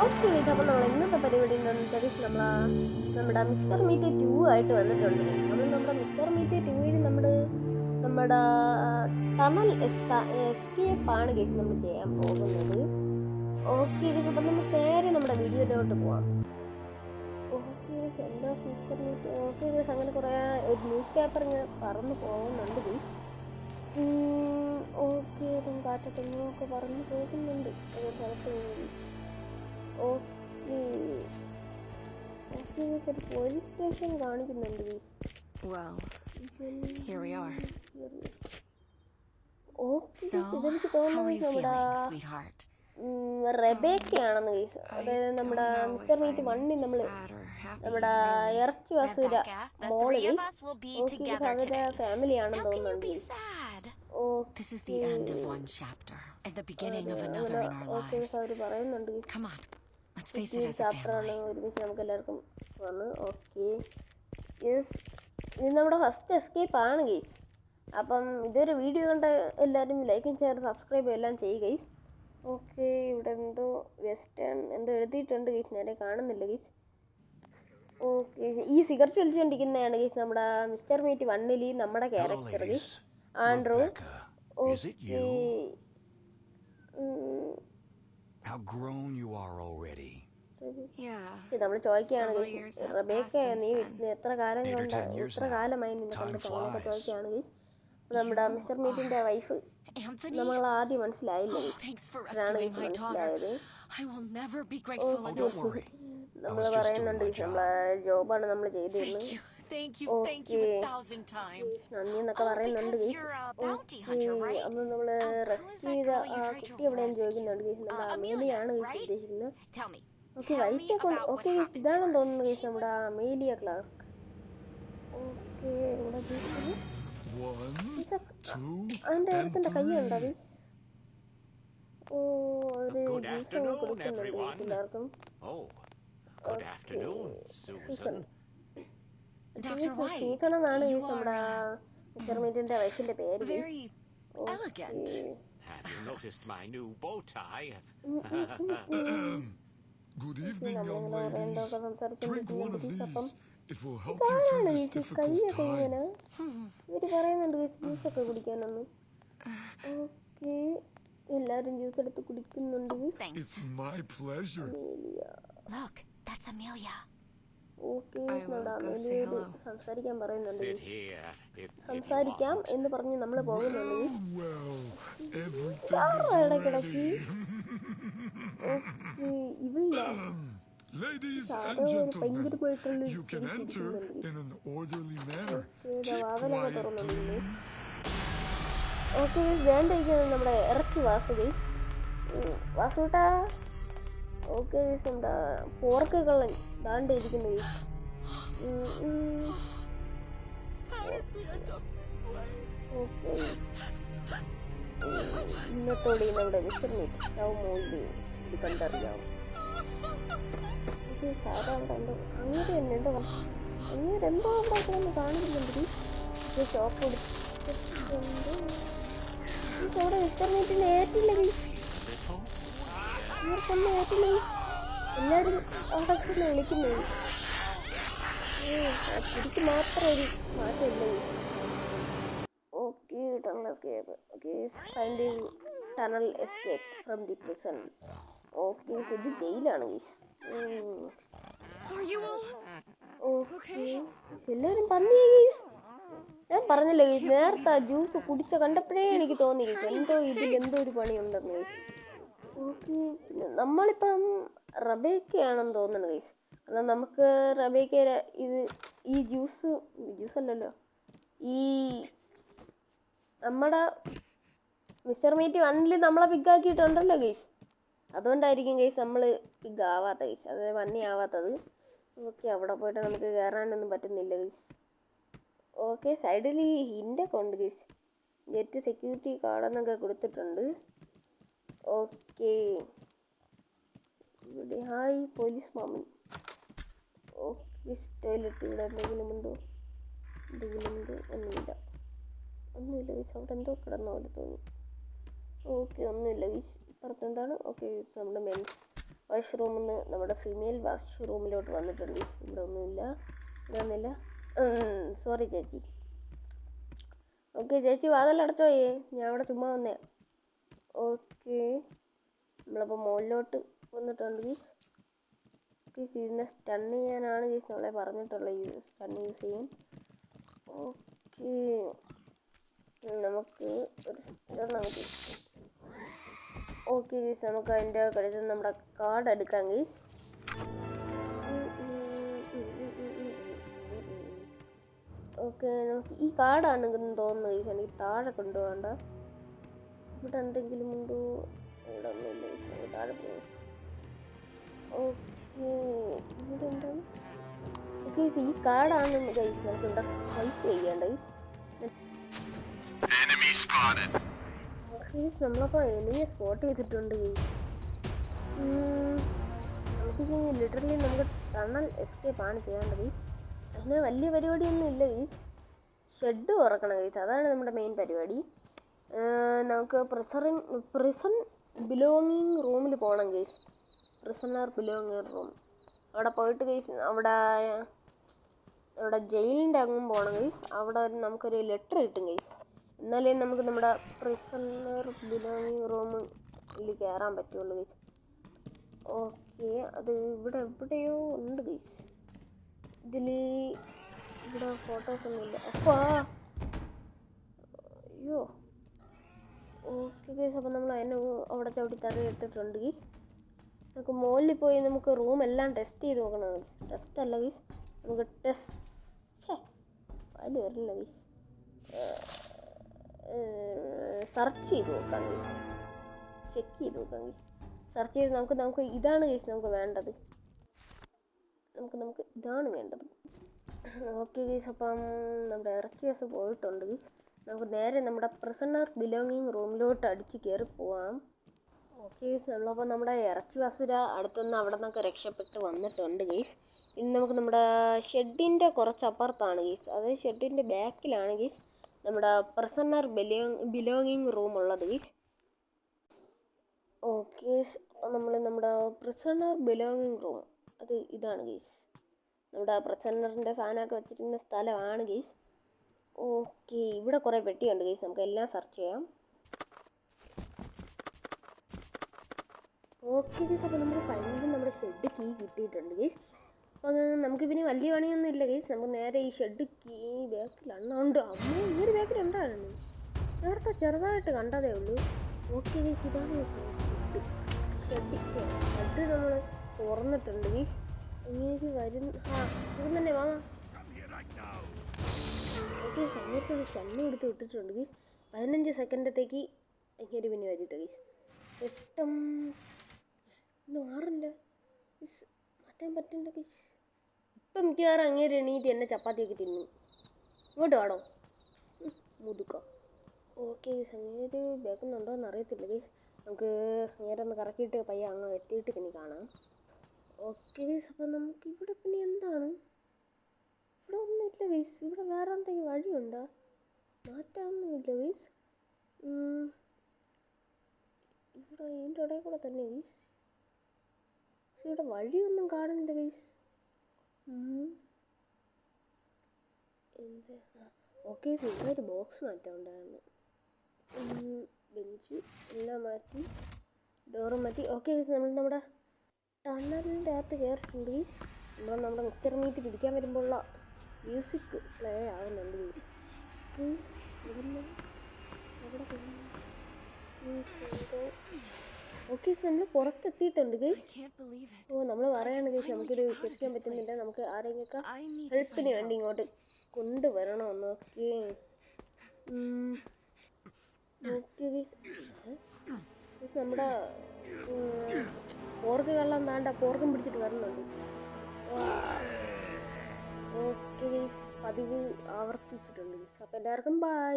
Okay അപ്പോൾ നമ്മൾ ഇന്നത്തെ പരിപാടി എന്താണെന്ന് വെച്ചാൽ നമ്മുടെ മിസ്റ്റർ മീറ്റ് 2 ആയിട്ട് വന്നിട്ടുണ്ട്. നമ്മുടെ മിസ്റ്റർ മീറ്റ് 2ൽ നമ്മുടെ ടണൽ എസ്കേപ്പ് ആണ് കേസ് നമ്മൾ ചെയ്യാൻ പോകുന്നത്. ഓക്കെ അപ്പം നമുക്ക് നേരെ നമ്മുടെ വീഡിയോയിലോട്ട് പോവാം. ഓക്കെ എന്താ മിസ്റ്റർ മീറ്റ്. ഓക്കെ അങ്ങനെ കുറേ ഒരു ന്യൂസ് പേപ്പർ ഇങ്ങനെ പറന്ന് പോകുന്നുണ്ട് കേസ്. ഓക്കെ അതും കാറ്റത്തൊക്കെ പറന്ന് പോകുന്നുണ്ട് ഒരു സ്ഥലത്ത്. ഓക്കെ ഓക്കെ ഒരു പോലീസ് സ്റ്റേഷൻ കാണിക്കുന്നുണ്ട് ഗീസ്. ഓക്കെ ഇതെനിക്ക് തോന്നുന്നത് നമ്മുടെ റെബേക്കയാണെന്ന് ഗീസ്. അതായത് നമ്മുടെ മിസ്റ്റർ മീറ്റ് 1ൽ നമ്മുടെ ഇറച്ചി വസൂര മോള് ഗീസ്. ഓക്കെ അവരുടെ ഫാമിലി ആണെന്ന് തോന്നുന്നുണ്ട്. ഓക്കെ അവര് പറയുന്നുണ്ട് ചാപ്റ്ററാണ് ഒരുമിച്ച് നമുക്ക് എല്ലാവർക്കും വന്ന്. ഓക്കെ യെസ് ഇത് നമ്മുടെ ഫസ്റ്റ് എസ്കേപ്പ് ആണ് ഗെയ്സ്. അപ്പം ഇതൊരു വീഡിയോ കണ്ട എല്ലാവരും ലൈക്കും ഷെയർ സബ്സ്ക്രൈബ് എല്ലാം ചെയ്യുക ഗെയ്സ്. ഓക്കെ ഇവിടെ എന്തോ വെസ്റ്റേൺ എന്തോ എഴുതിയിട്ടുണ്ട് ഗെയ്സ്, നേരെ കാണുന്നില്ല ഗെയ്സ്. ഓക്കെ ഈ സിഗരറ്റ് വലിച്ചുകൊണ്ടിരിക്കുന്നതാണ് ഗെയ്സ് നമ്മുടെ മിസ്റ്റർ മീറ്റ് 1ൽ നമ്മുടെ character guys Andrew. Okay How grown you are already. നമ്മൾ ചോദിക്കുകയാണ് റബേക്ക നീ എത്ര കാലമായി നിന്നെ കണ്ടിട്ട് അങ്ങനെയൊക്കെ ചോദിക്കുകയാണ് ഗീസ്. നമ്മുടെ മിസ്റ്റർ മീറ്റിന്റെ വൈഫ് നമ്മൾ ആദ്യം മനസ്സിലായില്ല മനസ്സിലായത്. നമ്മൾ പറയുന്നുണ്ട് നമ്മളെ ജോബാണ് നമ്മൾ ചെയ്തിരുന്നത്. നന്ദി എന്നൊക്കെ പറയുന്നുണ്ട് ഗീസ്. അപ്പൊ നമ്മള് റെസ്ക്യൂ ചെയ്ത ആ കുട്ടി എവിടെയെന്ന് ചോദിക്കുന്നുണ്ട് ഗീസ്. നമ്മുടെ അമേലിയാണ് ഗീസ് ഉദ്ദേശിക്കുന്നത്. ഓക്കെ വൈറ്റ് ഓക്കെ ഗീസ് ഇതാണെന്ന് തോന്നുന്നു ഗീസ് നമ്മുടെ അമേലിയ ക്ലാർക്ക്. ഓക്കെ ഇവിടെ അതിന്റെ അടുത്തിന്റെ കൈയുണ്ടോ ഗീസ്? ഓ ഒരു ജ്യൂസ് കൊടുക്കുന്നുണ്ട് ഗീസ് എല്ലാവർക്കും. സൂസൻ സൂസൻ എന്നാണ് ഗീസ് നമ്മുടെ മിസ്റ്റർ മീറ്റിന്റെ വൈഫിന്റെ പേര് ഗീസ്. Good evening, young ladies. Drink one of these. It will help you through this difficult time. ഇവര് പറയുന്നുണ്ട് ജ്യൂസൊക്കെ കുടിക്കാനൊന്ന്. ഓക്കെ എല്ലാരും ജ്യൂസ് എടുത്ത് കുടിക്കുന്നുണ്ട്. It's my pleasure. Look, that's Amelia. Okay അമേലിയോട് സംസാരിക്കാൻ പറയുന്നുണ്ട്. സംസാരിക്കാം എന്ന് പറഞ്ഞ് നമ്മൾ പോകുന്നുണ്ട്. ഇടയ്ക്കിടയ്ക്ക് Ladies and gentlemen, you can enter in an orderly manner. Okay വേണ്ടിരിക്കുന്നത് നമ്മുടെ ഇറച്ചി വാസുട്ടാ. ഓക്കെ നമ്മുടെ പോർക്ക് കള്ളൻ ദാണ്ടിരിക്കുന്നു. ഓക്കെ ഇന്നത്തോടെ നമ്മുടെ മിസ്റ്റർ മീറ്റ് ചൗമോയില് ഇത് കണ്ടറിയാം. സാധാ അവിടെ എന്തോ അങ്ങനെ തന്നെ എന്തോ അങ്ങനെ എന്തോ ഉണ്ടാക്കണമെന്ന് കാണിക്കുന്നുണ്ട്. ഷോപ്പ് അവിടെ മിസ്റ്റർ മീറ്റിന് ഏറ്റില്ല ഇവർക്കൊന്നും ഏറ്റില്ല. എല്ലാവരും അവിടെ വിളിക്കുന്നു. ശരിക്ക് മാത്രം ഒരു മാറ്റമില്ല. Okay tunnel escape. Okay find tunnel escape from the prison. Okay ഇത് ജയിലാണ് ഗീസ്. ഓക്കെ എല്ലാവരും പന്നിയാ ഗീസ്. ഞാൻ പറഞ്ഞില്ല ഗീസ്, നേരത്തെ ആ ജ്യൂസ് കുടിച്ച കണ്ടപ്പോഴേ എനിക്ക് തോന്നി ഗീസ് എന്തോ ഇതിലെന്തോ ഒരു പണിയുണ്ടെന്ന് ഗീസ്. ഓക്കെ പിന്നെ നമ്മളിപ്പം റബേക്കയാണെന്ന് തോന്നുന്നു ഗീസ്. എന്നാൽ നമുക്ക് റബേക്ക ഈ ജ്യൂസ് അല്ലല്ലോ, ഈ നമ്മുടെ മിസ്റ്റർ മീറ്റ് 1ൽ നമ്മളെ പിക്കാക്കിയിട്ടുണ്ടല്ലോ ഗൈസ്. അതുകൊണ്ടായിരിക്കും ഗൈസ് നമ്മൾ പിക്ക് ആവാത്ത ഗൈസ്, അതായത് പന്നി ആവാത്തത്. ഓക്കെ അവിടെ പോയിട്ട് നമുക്ക് കയറാനൊന്നും പറ്റുന്നില്ല ഗൈസ്. ഓക്കെ സൈഡിൽ ഈ ഹിൻ്റൊക്കെ ഉണ്ട് ഗൈസ്. ഗെറ്റ് സെക്യൂരിറ്റി കാർഡെന്നൊക്കെ കൊടുത്തിട്ടുണ്ട്. ഓക്കെ ഇവിടെ ഹായ് പോലീസ് മാമൻ. ഓക്കെ ടോയ്ലറ്റ് ഇവിടെ എന്തെങ്കിലും ഉണ്ടോ? ഒന്നുമില്ല ഗൈസ്. അവിടെ എന്തോ കിടന്ന പോലെ തോന്നി. ഓക്കെ ഒന്നുമില്ല ഗൈസ്. ഇപ്പുറത്ത് എന്താണ്? ഓക്കെ നമ്മുടെ മെൻസ് വാഷ്റൂമിൽ നിന്ന് നമ്മുടെ ഫീമെയിൽ വാഷ്റൂമിലോട്ട് വന്നിട്ടുണ്ട്. ഇവിടെ ഒന്നുമില്ല, ഇവിടെ ഒന്നുമില്ല. സോറി ചേച്ചി. ഓക്കെ ചേച്ചി വാതിലടച്ചോയേ, ഞാൻ അവിടെ ചുമ്മാ വന്നേ. ഓക്കെ നമ്മളപ്പോൾ മുകളിലോട്ട് വന്നിട്ടുണ്ട് ഗീസ്. ഗീസ് ഇതിനെ സ്റ്റൺ ചെയ്യാനാണ് ഗീസ് നമ്മളെ പറഞ്ഞിട്ടുള്ളത്, സ്റ്റൺ യൂസ് ചെയ്യാൻ. ഓക്കെ നമുക്ക് ഒരു സ്റ്റൺ നമുക്ക് ഓക്കെ ഗീസ് നമുക്ക് അതിൻ്റെ കടുത്ത് നമ്മുടെ കാർഡ് എടുക്കാം ഗീസ്. ഓക്കെ നമുക്ക് ഈ കാർഡാണെന്ന് തോന്നുന്നു ഗീസ്. എനിക്ക് താഴെ കൊണ്ടുപോകണ്ട. ഇവിടെ എന്തെങ്കിലും ഉണ്ടോ? ഇവിടെ ഒന്നുമില്ല ഗീസ്. നമുക്ക് താഴെ പോകാം. ഓക്കെ ഇവിടെ എന്താണ്? ഓക്കെ ഗീസ് ഈ കാർഡാണ് ഗൈസ് നമുക്ക് ഇവിടെ സ്വൈപ്പ് ചെയ്യേണ്ട ഗൈസ്. ഗീസ് നമ്മളപ്പോൾ എനിമിയെ സ്പോട്ട് ചെയ്തിട്ടുണ്ട് ഗീസ്. നമുക്ക് ലിറ്ററലി നമുക്ക് ടണൽ എസ്കേപ്പ് ആണ് ചെയ്യേണ്ടത് ഗീസ്. അതിന് വലിയ പരിപാടിയൊന്നും ഇല്ല ഗീസ്. ഷെഡ് തുറക്കണം ഗീസ്, അതാണ് നമ്മുടെ മെയിൻ പരിപാടി. നമുക്ക് പ്രിസൺ ബിലോങ്ങിങ് റൂമിൽ പോകണം ഗീസ്. പ്രിസണർ ബിലോങ്ങിങ് റൂം അവിടെ പോയിട്ട് ഗീസ് അവിടെ ജയിലിൻ്റെ അങ്ങും പോകണം ഗീസ്. അവിടെ നമുക്കൊരു ലെറ്റർ കിട്ടും ഗീസ്. എന്നാലേ നമുക്ക് നമ്മുടെ പ്രിസണർ ബിലോങ്ങിങ് റൂമിൽ കയറാൻ പറ്റുള്ളൂ ഗീസ്. ഓക്കെ അത് ഇവിടെ എവിടെയോ ഉണ്ട് ഗീസ്. ഇവിടെ ഫോട്ടോസൊന്നുമില്ല. അപ്പോൾ അയ്യോ ഓക്കെ ഗീസ്. അപ്പം നമ്മൾ അതിനെ അവിടെ ചവിട്ടി തറ ഇട്ടിട്ടുണ്ട് ഗീസ്. നമുക്ക് മുകളിൽ പോയി നമുക്ക് റൂം എല്ലാം ടെസ്റ്റ് ചെയ്ത് നോക്കണം. ടെസ്റ്റ് അല്ല ഗീസ്, നമുക്ക് അതിൽ വരില്ല ഗീസ്. സെർച്ച് ചെയ്ത് നോക്കാം ഗീസ്, ചെക്ക് ചെയ്ത് നോക്കാം ഗീസ്. സെർച്ച് ചെയ്ത് നമുക്ക് ഇതാണ് ഗീസ് നമുക്ക് വേണ്ടത്. നമുക്ക് ഇതാണ് വേണ്ടത്. ഓക്കെ ഗീസ്. അപ്പം നമ്മുടെ ഇറച്ചി കേസ് പോയിട്ടുണ്ട് ഗീസ്. നമുക്ക് നേരെ നമ്മുടെ പ്രിസണർ ബിലോങ്ങിങ് റൂമിലോട്ട് അടിച്ച് കയറി പോവാം. ഓക്കെ ഗീസ് നമ്മളപ്പോൾ നമ്മുടെ ഇറച്ചി വസുര അടുത്തുനിന്ന് അവിടെ നിന്നൊക്കെ രക്ഷപ്പെട്ട് വന്നിട്ടുണ്ട് ഗീസ്. ഇനി നമുക്ക് നമ്മുടെ ഷെഡിൻ്റെ കുറച്ച് അപ്പുറത്താണ് ഗീസ്, അതായത് ഷെഡിൻ്റെ ബാക്കിലാണ് ഗീസ് നമ്മുടെ പ്രിസണർ ബിലോങ്ങിങ് റൂം ഉള്ളത് ഗീസ്. ഓക്കെ അപ്പോൾ നമ്മൾ നമ്മുടെ പ്രിസണർ ബിലോങ്ങിങ് റൂം അത് ഇതാണ് ഗീസ്. നമ്മുടെ പ്രിസണറിൻ്റെ സാധനമൊക്കെ വെച്ചിരിക്കുന്ന സ്ഥലമാണ് ഗീസ്. ഓക്കെ ഇവിടെ കുറേ പെട്ടിയുണ്ട് ഗീസ്, നമുക്ക് എല്ലാം സെർച്ച് ചെയ്യാം. ഓക്കെ ഗീസ് അപ്പോൾ നമ്മൾ ഫൈനലി നമ്മുടെ ഷെഡ് കീ കിട്ടിയിട്ടുണ്ട് ഗീസ്. അപ്പോൾ നമുക്ക് പിന്നെ വലിയ പണിയൊന്നും ഇല്ല ഗീസ്. നമുക്ക് നേരെ ഈ ഷെഡ് കീ ബാക്കിലുണ്ട്. അമ്മ ഈ ഒരു ബാക്കിലുണ്ടായിരുന്നു, നേരത്തെ ചെറുതായിട്ട് കണ്ടതേ ഉള്ളൂ. ഓക്കെ ഗീസ് ഇതാണ് ഷെഡ് നമ്മൾ തുറന്നിട്ടുണ്ട് ഗീസ്. ഇങ്ങനെ വരുന്ന സുഖം തന്നെ വാ. ഓക്കെ സമയത്തൊരു സ്റ്റണ്ണ് എടുത്ത് വിട്ടിട്ടുണ്ട് ഗീസ്. 15 സെക്കൻഡത്തേക്ക് ഇങ്ങനെ പിന്നെ വരിട്ട് ഗീസ്. ഒന്നും മാറില്ല ഗീസ്, മാറ്റാൻ പറ്റണ്ട ഗീസ്. ഇപ്പം മിക്കവാറും അങ്ങേര് എണീറ്റ് എന്നെ ചപ്പാത്തിയൊക്കെ തിന്നു. ഇങ്ങോട്ട് വേണോ മുതുക്ക. ഓക്കെ ഗീസ് അങ്ങേര് ബേക്കുന്നുണ്ടോ എന്ന് അറിയത്തില്ല ഗീസ്. നമുക്ക് നേരെ ഒന്ന് കറക്കിയിട്ട് പയ്യ അങ്ങ് എത്തിയിട്ട് പിന്നെ കാണാം. ഓക്കെ ഗൈസ് അപ്പം നമുക്ക് ഇവിടെ പിന്നെ എന്താണ്? ഇവിടെ ഒന്നുമില്ല ഗൈസ്. ഇവിടെ വേറെ എന്തെങ്കിലും വഴിയുണ്ടോ? മാറ്റാനൊന്നുമില്ല ഗൈസ്. ഇവിടെ ഇതിൻ്റെ ഇടയിൽ കൂടെ തന്നെ ഗൈസ്. പക്ഷെ ഇവിടെ വഴിയൊന്നും കാണുന്നില്ല ഗൈസ്. എന്താ ഓക്കെ ഇവിടെ ഒരു ബോക്സ് മാറ്റാനുണ്ടായിരുന്നു. ബെഞ്ച് എല്ലാം മാറ്റി, ഡോറ് മാറ്റി. ഓക്കെ ഗൈസ് നമ്മൾ നമ്മുടെ ടണലിൻ്റെ അകത്ത് കയറിയിട്ടുണ്ട് ഗീസ്. നമ്മുടെ മിക്സർ മീറ്റ് പിടിക്കാൻ വരുമ്പോഴുള്ള മ്യൂസിക് പ്ലേ ആകുന്നുണ്ട് ഗീസ്. ഗീസ് ഇതിന് എവിടെ ഓക്കെ നമ്മൾ പുറത്തെത്തിയിട്ടുണ്ട് ഗീസ്. ഓ നമ്മൾ പറയാണ് ഗീസ് നമുക്കിത് വിശ്വസിക്കാൻ പറ്റുന്നില്ല. നമുക്ക് ആരെങ്കിലൊക്കെ ഹെൽപ്പിന് വേണ്ടി ഇങ്ങോട്ട് കൊണ്ടുവരണമെന്ന്. ഓക്കെ ഓക്കെ ഗീസ് നമ്മുടെ പോർക്ക് കള്ളം താണ്ട പോർക്കും പിടിച്ചിട്ട് വരുന്നുണ്ട്. ഓക്കെ ഗീസ് പതിവ് ആവർത്തിച്ചിട്ടുണ്ട് ഗീസ്. അപ്പോൾ എല്ലാവർക്കും ബൈ.